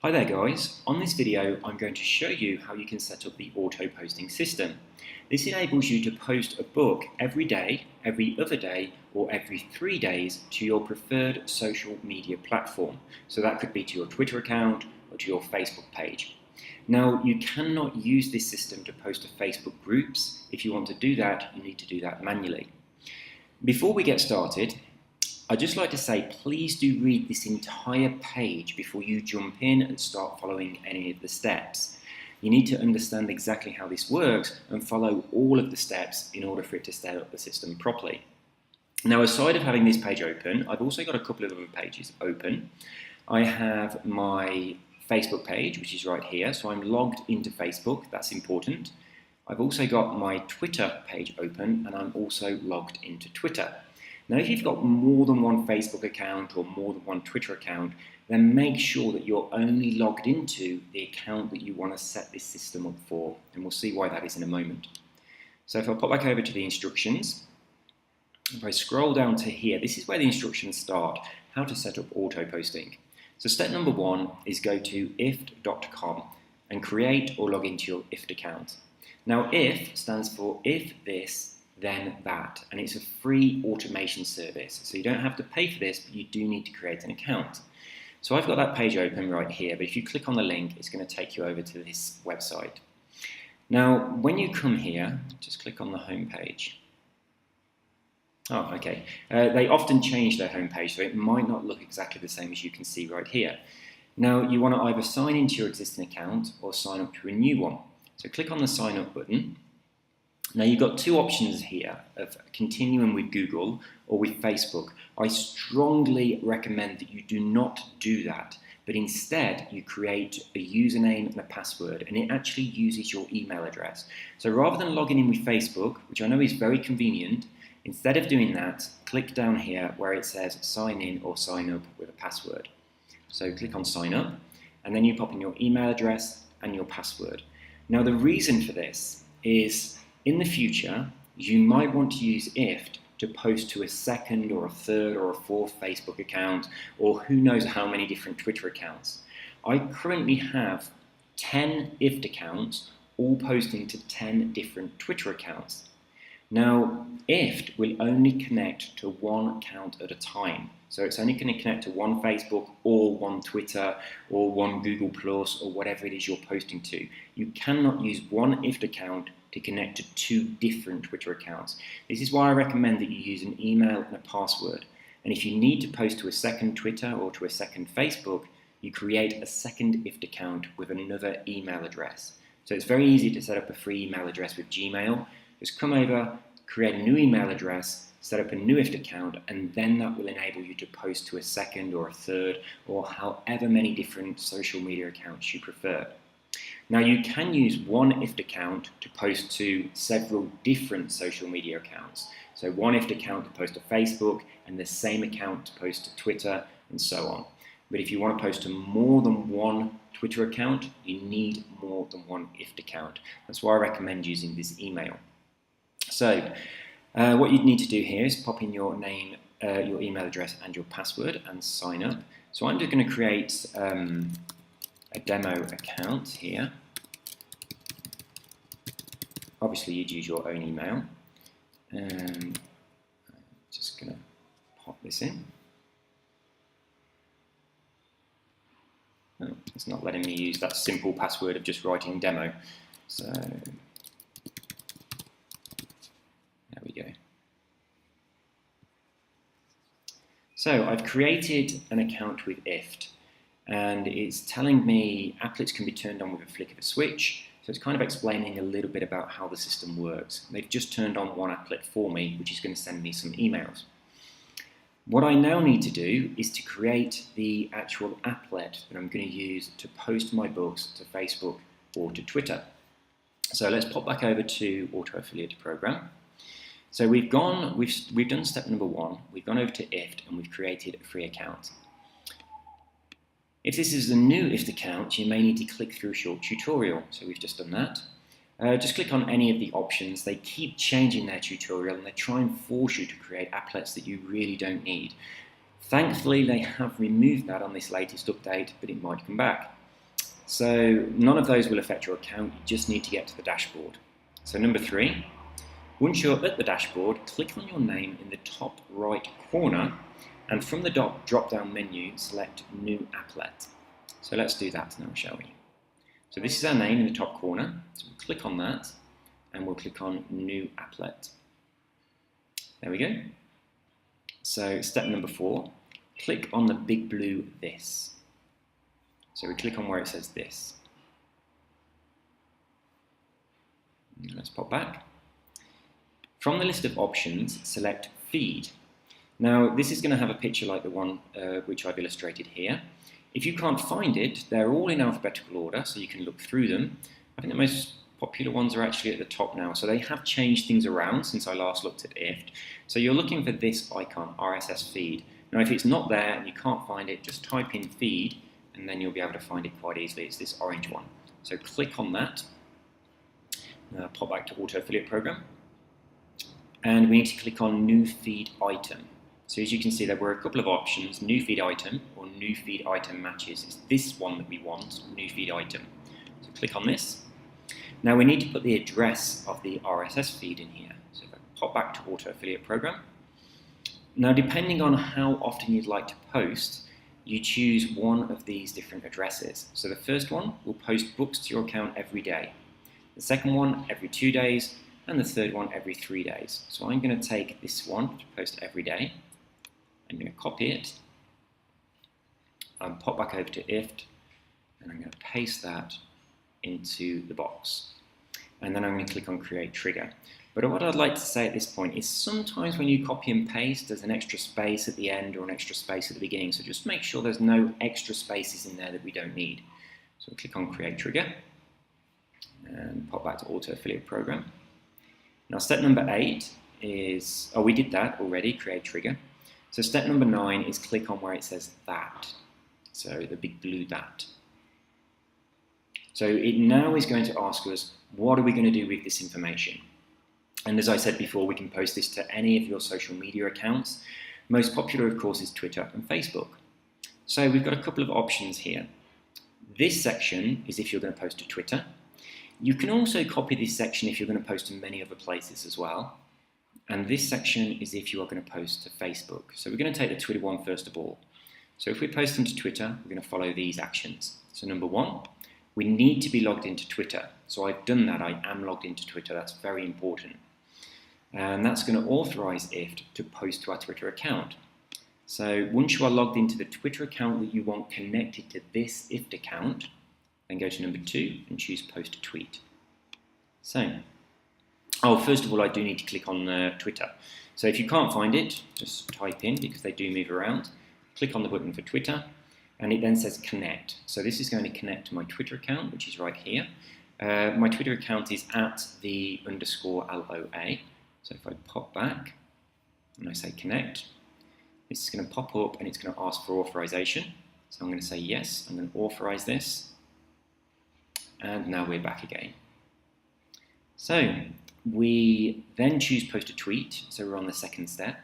Hi there guys, on this video I'm going to show you how you can set up the auto posting system. This enables you to post a book every day, every other day or every 3 days to your preferred social media platform. So that could be to your Twitter account or to your Facebook page. Now you cannot use this system to post to Facebook groups. If you want to do that, you need to do that manually. Before we get started, I'd just like to say, please do read this entire page before you jump in and start following any of the steps. You need to understand exactly how this works and follow all of the steps in order for it to set up the system properly. Now, aside of having this page open, I've also got a couple of other pages open. I have my Facebook page, which is right here, so I'm logged into Facebook, that's important. I've also got my Twitter page open and I'm also logged into Twitter. Now, if you've got more than one Facebook account or more than one Twitter account, then make sure that you're only logged into the account that you want to set this system up for, and we'll see why that is in a moment. So if I pop back over to the instructions, if I scroll down to here, this is where the instructions start, how to set up auto posting. So step number 1 is go to IFFT.com and create or log into your IFFT account. Now, IF stands for if this, then that, and it's a free automation service, so you don't have to pay for this, but you do need to create an account. So I've got that page open right here, but if you click on the link, it's going to take you over to this website. Now, when you come here, just click on the home page. Oh, okay. They often change their home page, so it might not look exactly the same as you can see right here. Now, you want to either sign into your existing account or sign up to a new one. So click on the sign up button. Now you've got two options here of continuing with Google or with Facebook. I strongly recommend that you do not do that, but instead you create a username and a password, and it actually uses your email address. So rather than logging in with Facebook, which I know is very convenient, instead of doing that, click down here where it says sign in or sign up with a password. So click on sign up, and then you pop in your email address and your password. Now the reason for this is, in the future, you might want to use IFFT to post to a second or a third or a fourth Facebook account, or who knows how many different Twitter accounts. I currently have 10 IFFT accounts, all posting to 10 different Twitter accounts. Now, IFFT will only connect to one account at a time. So it's only going to connect to one Facebook or one Twitter or one Google Plus or whatever it is you're posting to. You cannot use one IFFT account to connect to 2 different Twitter accounts. This is why I recommend that you use an email and a password. And if you need to post to a second Twitter or to a second Facebook, you create a second IFFT account with another email address. So it's very easy to set up a free email address with Gmail. Just come over, create a new email address, set up a new IFFT account, and then that will enable you to post to a second or a third or however many different social media accounts you prefer. Now you can use one IFFT account to post to several different social media accounts. So one IFFT account to post to Facebook and the same account to post to Twitter and so on. But if you want to post to more than one Twitter account, you need more than one IFFT account. That's why I recommend using this email. So what you'd need to do here is pop in your name, your email address and your password and sign up. So I'm just going to create a demo account here. Obviously you'd use your own email, and I'm just going to pop this in. Oh, it's not letting me use that simple password of just writing demo, so there we go. So I've created an account with IFFT, and it's telling me applets can be turned on with a flick of a switch. So it's kind of explaining a little bit about how the system works. They've just turned on one applet for me, which is going to send me some emails. What I now need to do is to create the actual applet that I'm going to use to post my books to Facebook or to Twitter. So let's pop back over to Auto Affiliate Program. So we've done step number 1. We've gone over to IFFT and we've created a free account. If this is a new IFFT account, you may need to click through a short tutorial. So we've just done that. Just click on any of the options. They keep changing their tutorial and they try and force you to create applets that you really don't need. Thankfully, they have removed that on this latest update, but it might come back. So none of those will affect your account, you just need to get to the dashboard. So number 3, once you're at the dashboard, click on your name in the top right corner, and from the drop-down menu, select New Applet. So let's do that now, shall we? So this is our name in the top corner, so we'll click on that, and we'll click on New Applet. There we go. So step number 4, click on the big blue this. So we click on where it says this. Let's pop back. From the list of options, select Feed. Now this is going to have a picture like the one which I've illustrated here. If you can't find it, they're all in alphabetical order, so you can look through them. I think the most popular ones are actually at the top now, so they have changed things around since I last looked at IFFT. So you're looking for this icon, RSS Feed. Now if it's not there and you can't find it, just type in Feed, and then you'll be able to find it quite easily. It's this orange one. So click on that. Pop back to Auto Affiliate Program. And we need to click on New Feed Item. So as you can see, there were a couple of options, New Feed Item or New Feed Item Matches. It's this one that we want, New Feed Item. So click on this. Now we need to put the address of the RSS feed in here. So if I pop back to Auto Affiliate Program. Now depending on how often you'd like to post, you choose one of these different addresses. So the first one will post books to your account every day. The second one every 2 days, and the third one every 3 days. So I'm going to take this one to post every day. I'm going to copy it, and pop back over to IFFT, and I'm going to paste that into the box. And then I'm going to click on Create Trigger. But what I'd like to say at this point is sometimes when you copy and paste, there's an extra space at the end or an extra space at the beginning. So just make sure there's no extra spaces in there that we don't need. So we'll click on Create Trigger and pop back to Auto Affiliate Program. Now step number 8 is, we did that already, Create Trigger. So step number 9 is click on where it says that. So the big blue that. So it now is going to ask us, what are we going to do with this information? And as I said before, we can post this to any of your social media accounts. Most popular, of course, is Twitter and Facebook. So we've got a couple of options here. This section is if you're going to post to Twitter. You can also copy this section if you're going to post to many other places as well. And this section is if you are going to post to Facebook. So we're going to take the Twitter one first of all. So if we're posting to Twitter, we're going to follow these actions. So number 1, we need to be logged into Twitter. So I've done that, I am logged into Twitter, that's very important. And that's going to authorize IFFT to post to our Twitter account. So once you are logged into the Twitter account that you want connected to this IFFT account, then go to number 2 and choose Post to Tweet. So, first of all, I do need to click on Twitter. So if you can't find it, just type in, because they do move around. Click on the button for Twitter, and it then says Connect. So this is going to connect to my Twitter account, which is right here. My Twitter account is @the_LOA. So if I pop back and I say Connect, this is going to pop up and it's going to ask for authorization. So I'm going to say yes, I'm going to authorize this. And now we're back again. So we then choose Post to Tweet. So we're on the second step,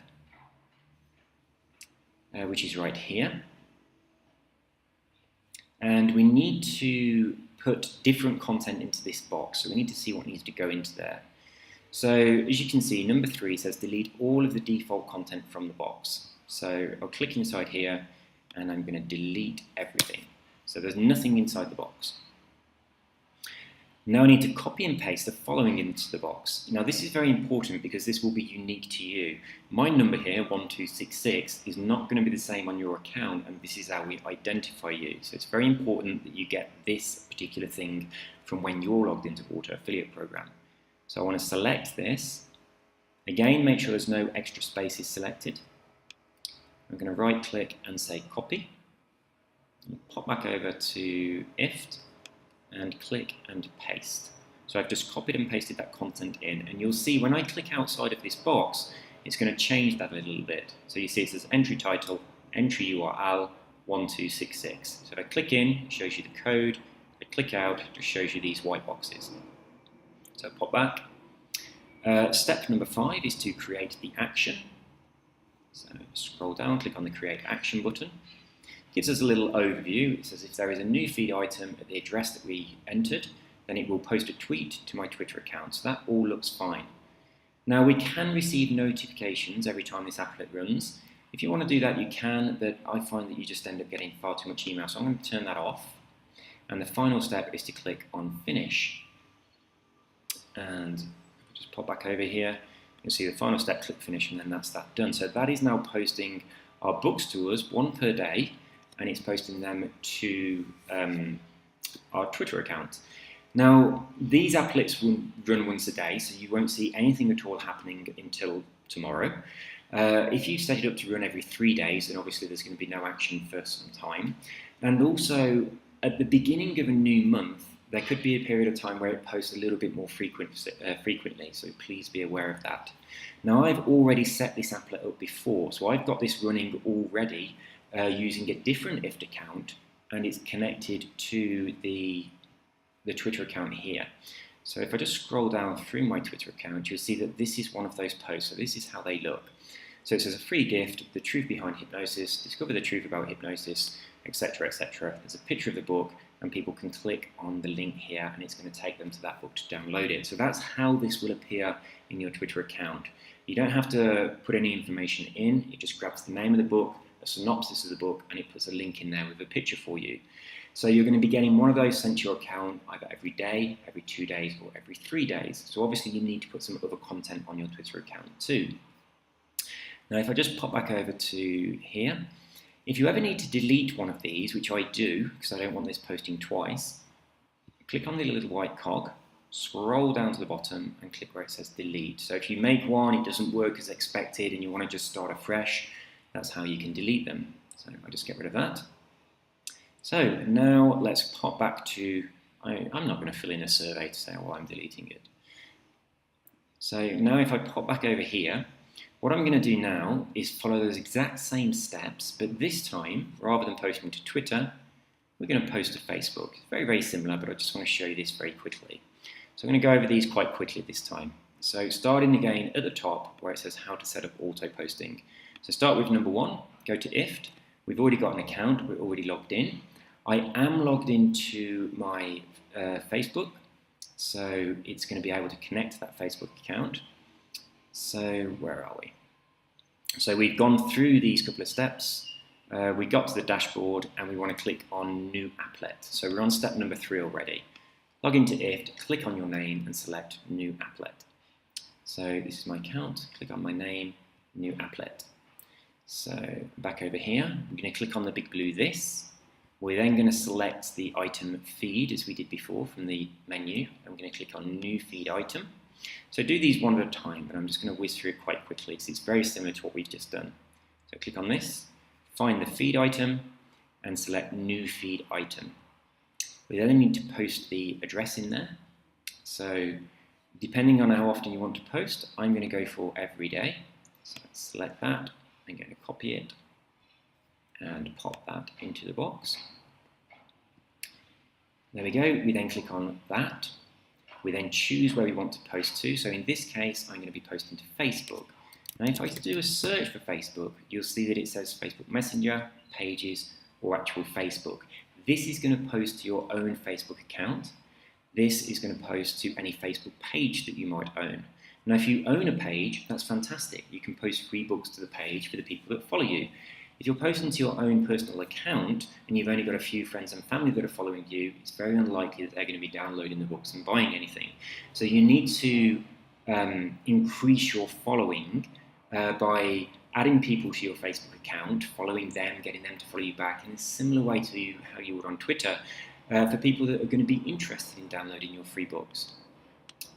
which is right here. And we need to put different content into this box. So we need to see what needs to go into there. So as you can see, number 3 says delete all of the default content from the box. So I'll click inside here and I'm going to delete everything. So there's nothing inside the box. Now I need to copy and paste the following into the box. Now this is very important because this will be unique to you. My number here, 1266, is not going to be the same on your account, and this is how we identify you. So it's very important that you get this particular thing from when you're logged into Auto Affiliate Program. So I want to select this. Again, make sure there's no extra spaces selected. I'm going to right click and say copy. Pop back over to IFFT and click and paste. So I've just copied and pasted that content in, and you'll see when I click outside of this box, it's going to change that a little bit. So you see it says entry title, entry URL 1266. So if I click in, it shows you the code. If I click out, it just shows you these white boxes. So pop back. Step number 5 is to create the action. So scroll down, click on the Create Action button. Gives us a little overview. It says if there is a new feed item at the address that we entered, then it will post a tweet to my Twitter account. So that all looks fine. Now we can receive notifications every time this applet runs. If you want to do that, you can, but I find that you just end up getting far too much email. So I'm going to turn that off. And the final step is to click on Finish. And just pop back over here. You'll see the final step, click Finish, and then that's that done. So that is now posting our books to us, one per day, and it's posting them to our Twitter account. Now, these applets will run once a day, so you won't see anything at all happening until tomorrow. If you set it up to run every 3 days, then obviously there's going to be no action for some time. And also, at the beginning of a new month, there could be a period of time where it posts a little bit more frequently, so please be aware of that. Now, I've already set this applet up before, so I've got this running already using a different IFFT account, and it's connected to the Twitter account here. So if I just scroll down through my Twitter account, you'll see that this is one of those posts. So this is how they look. So it says a free gift, the truth behind hypnosis, discover the truth about hypnosis, etc., etc. There's a picture of the book, and people can click on the link here, and it's going to take them to that book to download it. So that's how this will appear in your Twitter account. You don't have to put any information in. It just grabs the name of the book, a synopsis of the book, and it puts a link in there with a picture for you. So you're going to be getting one of those sent to your account either every day, every 2 days, or every 3 days. So obviously you need to put some other content on your Twitter account too. Now if I just pop back over to here, if you ever need to delete one of these, which I do, because I don't want this posting twice, click on the little white cog, scroll down to the bottom and click where it says delete. So if you make one, it doesn't work as expected and you want to just start afresh, that's how you can delete them. So I'll just get rid of that. So now let's pop back to, I'm not going to fill in a survey to say, well, I'm deleting it. So now if I pop back over here, what I'm going to do now is follow those exact same steps, but this time, rather than posting to Twitter, we're going to post to Facebook. It's very, very similar, but I just want to show you this very quickly. So I'm going to go over these quite quickly this time. So starting again at the top where it says how to set up auto posting. So start with number 1, go to IFFT. We've already got an account, we're already logged in. I am logged into my Facebook, so it's going to be able to connect to that Facebook account. So where are we? So we've gone through these couple of steps. We got to the dashboard and we want to click on New Applet. So we're on step number 3 already. Log into IFFT, click on your name and select New Applet. So this is my account, click on my name, New Applet. So back over here, I'm going to click on the big blue this. We're then going to select the item feed as we did before from the menu. I'm going to click on New Feed Item. So do these one at a time, but I'm just going to whiz through it quite quickly because it's very similar to what we've just done. So click on this, find the feed item, and select New Feed Item. We then need to post the address in there. So depending on how often you want to post, I'm going to go for every day. So let's select that. I'm going to copy it and pop that into the box. There we go. We then click on that. We then choose where we want to post to. So in this case, I'm going to be posting to Facebook. Now if I do a search for Facebook, you'll see that it says Facebook Messenger, Pages, or actual Facebook. This is going to post to your own Facebook account. This is going to post to any Facebook page that you might own. Now if you own a page, that's fantastic. You can post free books to the page for the people that follow you. If you're posting to your own personal account and you've only got a few friends and family that are following you, it's very unlikely that they're going to be downloading the books and buying anything. So you need to increase your following by adding people to your Facebook account, following them, getting them to follow you back in a similar way to how you would on Twitter for people that are going to be interested in downloading your free books.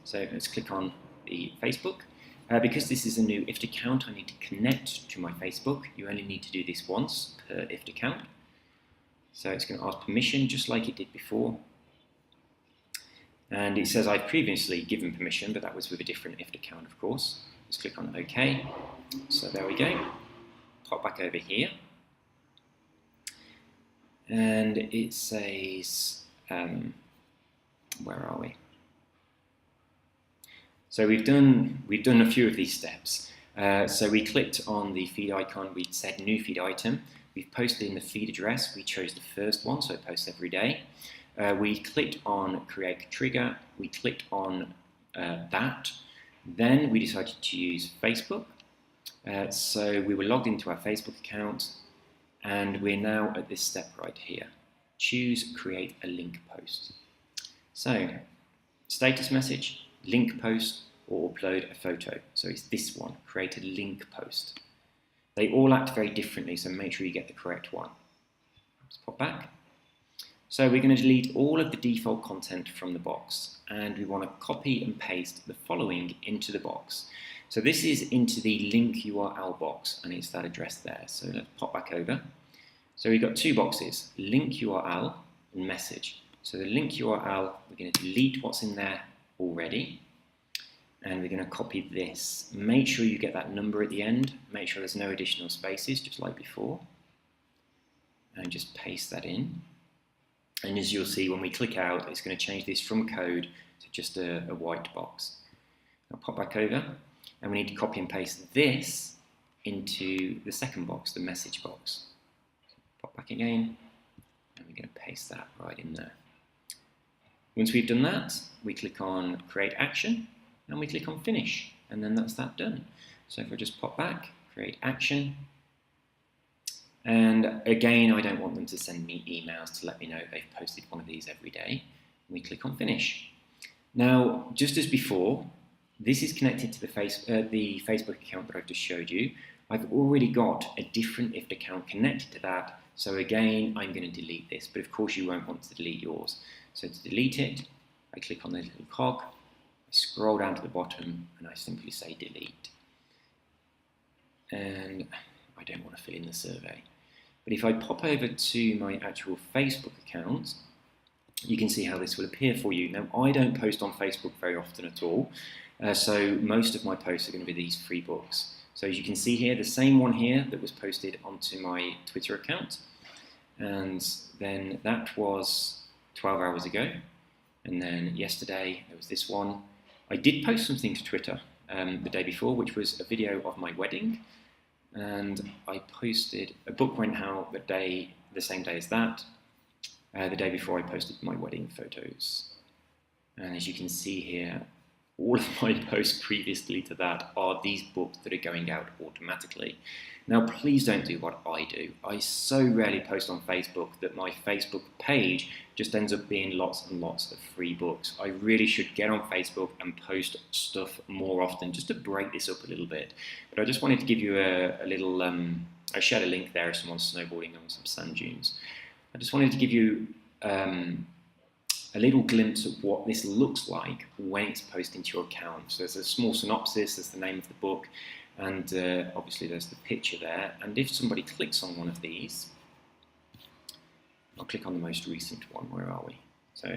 So let's click on the Facebook. Because this is a new IFFT account, I need to connect to my Facebook. You only need to do this once per IFFT account. So it's going to ask permission just like it did before. And it says I've previously given permission, but that was with a different IFFT account, of course. Let's click on OK. So there we go. Pop back over here. And it says, where are we? So we've done a few of these steps. So we clicked on the feed icon, we said new feed item. We've posted in the feed address. We chose the first one, so it posts every day. We clicked on create trigger. We clicked on that. Then we decided to use Facebook. So we were logged into our Facebook account, and we're now at this step right here. Choose create a link post. So status message, link post, or upload a photo. So it's this one, create a link post. They all act very differently, so make sure you get the correct one. Let's pop back. So we're going to delete all of the default content from the box, and we want to copy and paste the following into the box. So this is into the link URL box, and it's that address there. So let's pop back over. So we've got two boxes, link URL and message. So the link URL, we're going to delete what's in there already, and we're going to copy this. Make sure you get that number at the end. Make sure there's no additional spaces, just like before. And just paste that in. And as you'll see, when we click out, it's going to change this from code to just a white box. I'll pop back over, and we need to copy and paste this into the second box, the message box. Pop back again, and we're going to paste that right in there. Once we've done that, we click on create action, and we click on finish, and then that's that done. So if I just pop back, create action, and again, I don't want them to send me emails to let me know they've posted one of these every day. We click on finish. Now, just as before, this is connected to the Facebook account that I've just showed you. I've already got a different IFFT account connected to that, so again, I'm going to delete this, but of course you won't want to delete yours. So to delete it, I click on the little cog, I scroll down to the bottom, and I simply say delete. And I don't want to fill in the survey. But if I pop over to my actual Facebook account, you can see how this will appear for you. Now, I don't post on Facebook very often at all, so most of my posts are going to be these free books. So as you can see here, the same one here that was posted onto my Twitter account, and then that was 12 hours ago, and then yesterday there was this one. I did post something to Twitter the day before, which was a video of my wedding, and I posted a book went out the same day as that. The day before I posted my wedding photos. And as you can see here, all of my posts previously to that are these books that are going out automatically. Now, please don't do what I do. I so rarely post on Facebook that my Facebook page just ends up being lots and lots of free books. I really should get on Facebook and post stuff more often, just to break this up a little bit. But I just wanted to give you a little, I shared a link there of someone snowboarding on some sand dunes. I just wanted to give you a little glimpse of what this looks like when it's posted into your account. So there's a small synopsis, there's the name of the book, and obviously there's the picture there. And if somebody clicks on one of these, I'll click on the most recent one, where are we? So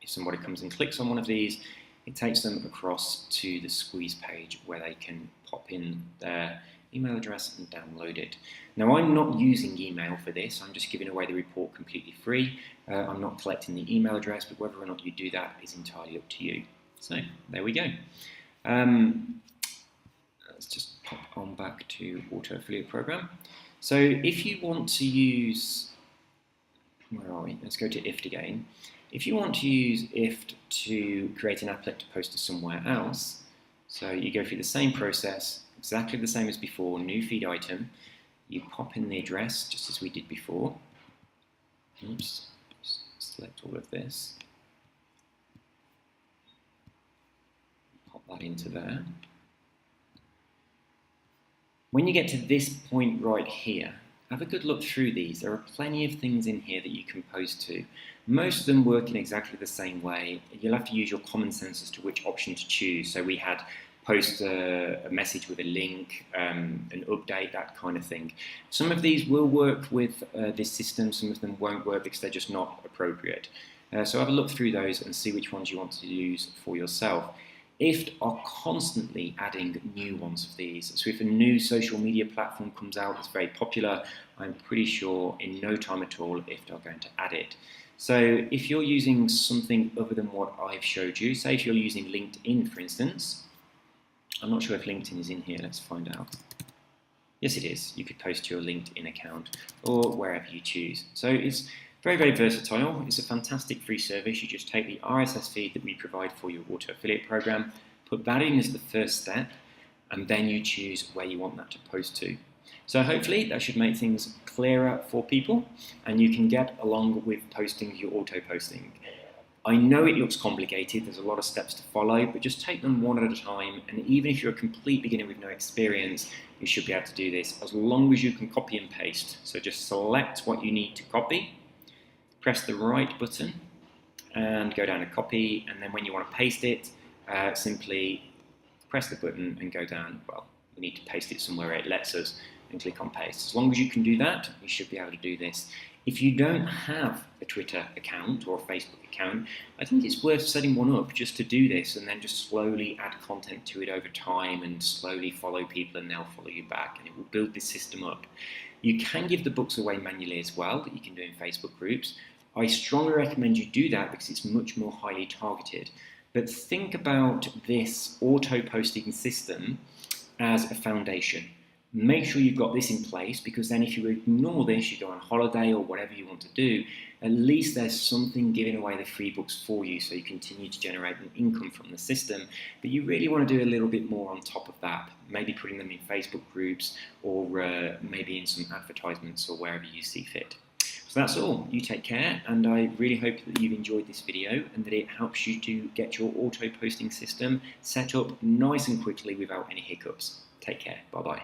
if somebody comes and clicks on one of these, it takes them across to the squeeze page where they can pop in their email address and download it. Now, I'm not using email for this, I'm just giving away the report completely free. I'm not collecting the email address, but whether or not you do that is entirely up to you. So there we go. Let's just pop on back to Auto Affiliate Program. So if you want to use, where are we? Let's go to IFFT again. If you want to use IFFT to create an applet to post to somewhere else, so you go through the same process, exactly the same as before, new feed item, you pop in the address just as we did before. Oops, select all of this, pop that into there. When you get to this point right here, have a good look through these. There are plenty of things in here that you can post to. Most of them work in exactly the same way. You'll have to use your common sense as to which option to choose. So we had post a message with a link, an update, that kind of thing. Some of these will work with this system, some of them won't work because they're just not appropriate. So have a look through those and see which ones you want to use for yourself. IFFT are constantly adding new ones of these. So if a new social media platform comes out that's very popular, I'm pretty sure in no time at all IFFT are going to add it. So if you're using something other than what I've showed you, say if you're using LinkedIn, for instance, I'm not sure if LinkedIn is in here, let's find out. Yes, it is. You could post to your LinkedIn account or wherever you choose. So it's very, very versatile. It's a fantastic free service. You just take the RSS feed that we provide for your auto affiliate program, put that in as the first step, and then you choose where you want that to post to. So hopefully that should make things clearer for people, and you can get along with posting your auto posting. I know it looks complicated, there's a lot of steps to follow, but just take them one at a time, and even if you're a complete beginner with no experience, you should be able to do this as long as you can copy and paste. So just select what you need to copy, press the right button, and go down to copy, and then when you want to paste it, simply press the button and go down. Well, we need to paste it somewhere it lets us, and click on paste. As long as you can do that, you should be able to do this. If you don't have a Twitter account or a Facebook account, I think it's worth setting one up just to do this, and then just slowly add content to it over time and slowly follow people and they'll follow you back, and it will build this system up. You can give the books away manually as well, that you can do in Facebook groups. I strongly recommend you do that because it's much more highly targeted. But think about this auto posting system as a foundation. Make sure you've got this in place, because then if you ignore this, you go on holiday or whatever you want to do, at least there's something giving away the free books for you, so you continue to generate an income from the system. But you really want to do a little bit more on top of that, maybe putting them in Facebook groups or maybe in some advertisements or wherever you see fit. So that's all. You take care, and I really hope that you've enjoyed this video and that it helps you to get your auto posting system set up nice and quickly without any hiccups. Take care. Bye bye.